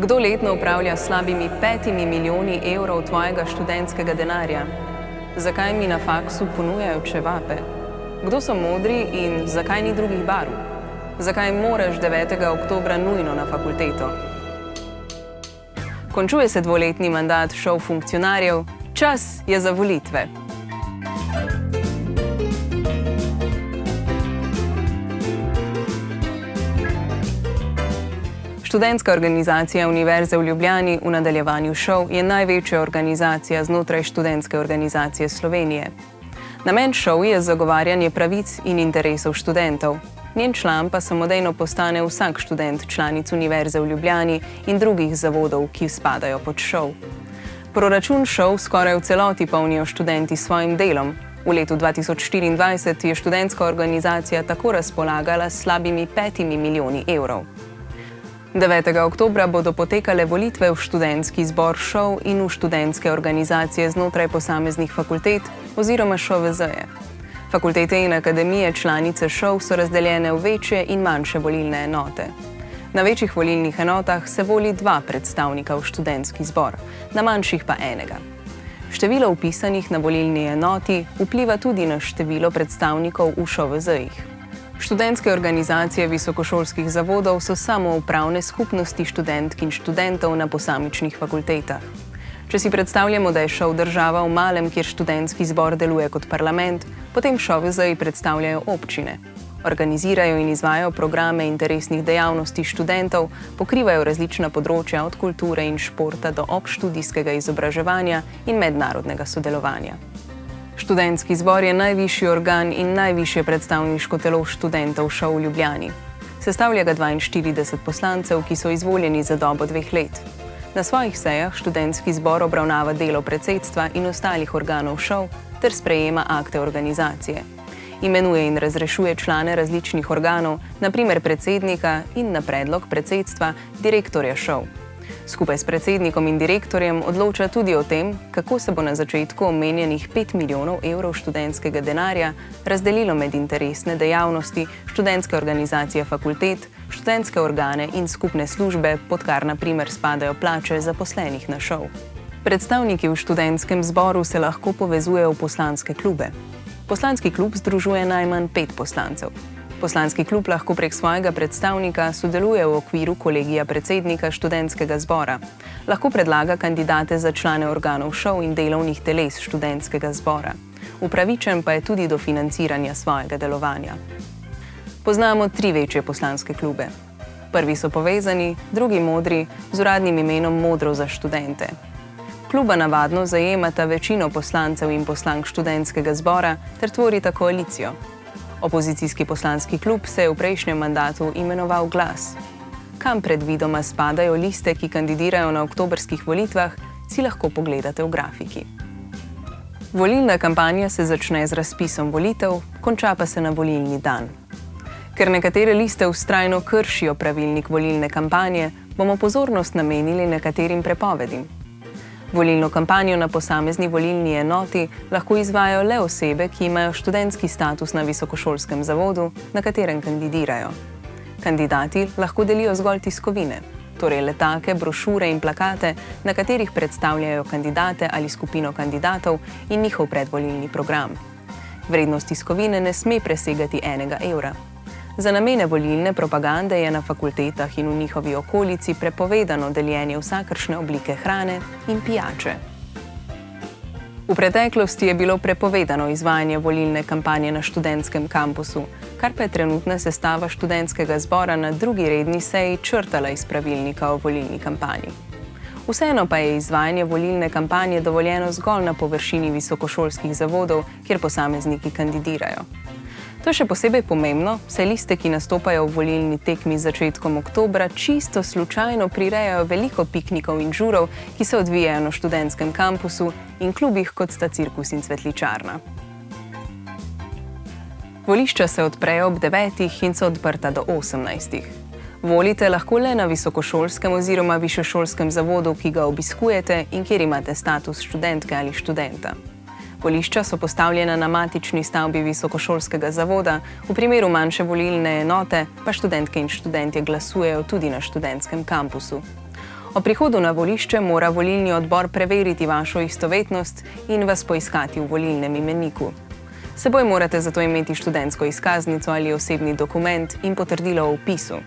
Kdo letno upravlja slabimi 5 milijoni evrov tvojega študentskega denarja? Zakaj mi na faksu ponujajo čevape? Kdo so modri in zakaj ni drugih barv? Zakaj moraš 9. oktobra nujno na fakulteto? Končuje se dvoletni mandat šov funkcionarjev, čas je za volitve. Študentska organizacija Univerze v Ljubljani, v nadaljevanju ŠOV, je največja organizacija znotraj Študentske organizacije Slovenije. Namen ŠOV je zagovarjanje pravic in interesov študentov. Njen član pa samodejno postane vsak študent članic Univerze v Ljubljani in drugih zavodov, ki spadajo pod ŠOV. Proračun ŠOV skoraj v celoti polnijo študenti s svojim delom. V letu 2024 je študentska organizacija tako razpolagala s slabimi 5 milijoni evrov. 9. oktobra bodo potekale volitve v študentski zbor ŠOV in v študentske organizacije znotraj posameznih fakultet oziroma ŠOVZ-je. Fakultete in akademije članice ŠOV so razdeljene v večje in manjše volilne enote. Na večjih volilnih enotah se voli 2 predstavnika v študentski zbor, na manjših pa enega. Število vpisanih na volilni enoti vpliva tudi na število predstavnikov v ŠOVZ-jih. Študentske organizacije visokošolskih zavodov so samoupravne skupnosti študentk in študentov na posamičnih fakultetah. Če si predstavljamo, da je ŠOV država v malem, kjer študentski zbor deluje kot parlament, potem ŠOVZ-ji predstavljajo občine. Organizirajo in izvajajo programe interesnih dejavnosti študentov, pokrivajo različna področja od kulture in športa do obštudijskega izobraževanja in mednarodnega sodelovanja. Študentski zbor je najvišji organ in najvišje predstavniško telo študentov ŠOV v Ljubljani. Sestavlja ga 42 poslancev, ki so izvoljeni za dobo 2 let. Na svojih sejah študentski zbor obravnava delo predsedstva in ostalih organov ŠOV ter sprejema akte organizacije. Imenuje in razrešuje člane različnih organov, na primer predsednika in na predlog predsedstva direktorja ŠOV. Skupaj s predsednikom in direktorjem odloča tudi o tem, kako se bo na začetku omenjenih 5 milijonov evrov študentskega denarja razdelilo med interesne dejavnosti, študentske organizacije fakultet, študentske organe in skupne službe, pod kar na primer spadajo plače zaposlenih na ŠOV. Predstavniki v študentskem zboru se lahko povezujejo v poslanske klube. Poslanski klub združuje najmanj 5 poslancev. Poslanski klub lahko prek svojega predstavnika sodeluje v okviru kolegija predsednika študentskega zbora. Lahko predlaga kandidate za člane organov ŠOV in delovnih teles študentskega zbora. Upravičen pa je tudi do financiranja svojega delovanja. Poznamo 3 večje poslanske klube. Prvi so povezani, drugi modri, z uradnim imenom Modro za študente. Kluba navadno zajemata večino poslancev in poslank študentskega zbora ter tvorita koalicijo. Opozicijski poslanski klub se je v prejšnjem mandatu imenoval Glas. Kam predvidoma spadajo liste, ki kandidirajo na oktobrskih volitvah, si lahko pogledate v grafiki. Volilna kampanja se začne z razpisom volitev, konča pa se na volilni dan. Ker nekatere liste vztrajno kršijo pravilnik volilne kampanje, bomo pozornost namenili nekaterim prepovedim. Volilno kampanjo na posamezni volilni enoti lahko izvajajo le osebe, ki imajo študentski status na visokošolskem zavodu, na katerem kandidirajo. Kandidati lahko delijo zgolj tiskovine, torej letake, brošure in plakate, na katerih predstavljajo kandidate ali skupino kandidatov in njihov predvolilni program. Vrednost tiskovine ne sme presegati 1 evra. Za namene volilne propagande je na fakultetah in v njihovi okolici prepovedano deljenje vsakršne oblike hrane in pijače. V preteklosti je bilo prepovedano izvajanje volilne kampanje na študentskem kampusu, kar pa je trenutna sestava študentskega zbora na 2. redni seji črtala iz pravilnika o volilni kampanji. Vseeno pa je izvajanje volilne kampanje dovoljeno zgolj na površini visokošolskih zavodov, kjer posamezniki kandidirajo. To je še posebej pomembno, saj liste, ki nastopajo v volilni tekmi z začetkom oktobra, čisto slučajno prirejajo veliko piknikov in žurov, ki se odvijajo na študentskem kampusu in klubih, kot sta Cirkus in Cvetličarna. Volišča se odprejo ob 9 in so odprta do 18. Volite lahko le na visokošolskem oziroma višješolskem zavodu, ki ga obiskujete in kjer imate status študentke ali študenta. Volišča so postavljena na matični stavbi visokošolskega zavoda, v primeru manjše volilne enote pa študentke in študentje glasujejo tudi na študentskem kampusu. Ob prihodu na volišče mora volilni odbor preveriti vašo istovetnost in vas poiskati v volilnem imeniku. S seboj morate zato imeti študentsko izkaznico ali osebni dokument in potrdilo o vpisu.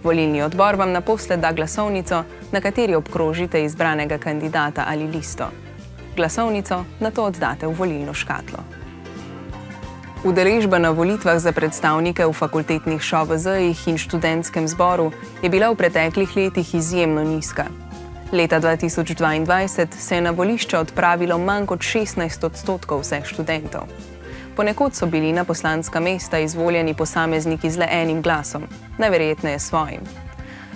Volilni odbor vam naposled da glasovnico, na kateri obkrožite izbranega kandidata ali listo. Glasovnico nato oddate v volilno škatlo. Udeležba na volitvah za predstavnike v fakultetnih ŠOVZ-jih in študentskem zboru je bila v preteklih letih izjemno nizka. Leta 2022 se je na volišče odpravilo manj kot 16% vseh študentov. Ponekod so bili na poslanska mesta izvoljeni posamezniki z le enim glasom, najverjetneje svojim.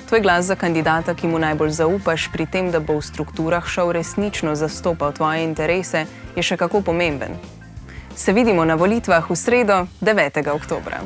Tvoj glas za kandidata, ki mu najbolj zaupaš pri tem, da bo v strukturah ŠOV resnično zastopal tvoje interese, je še kako pomemben. Se vidimo na volitvah v sredo, 9. oktobra.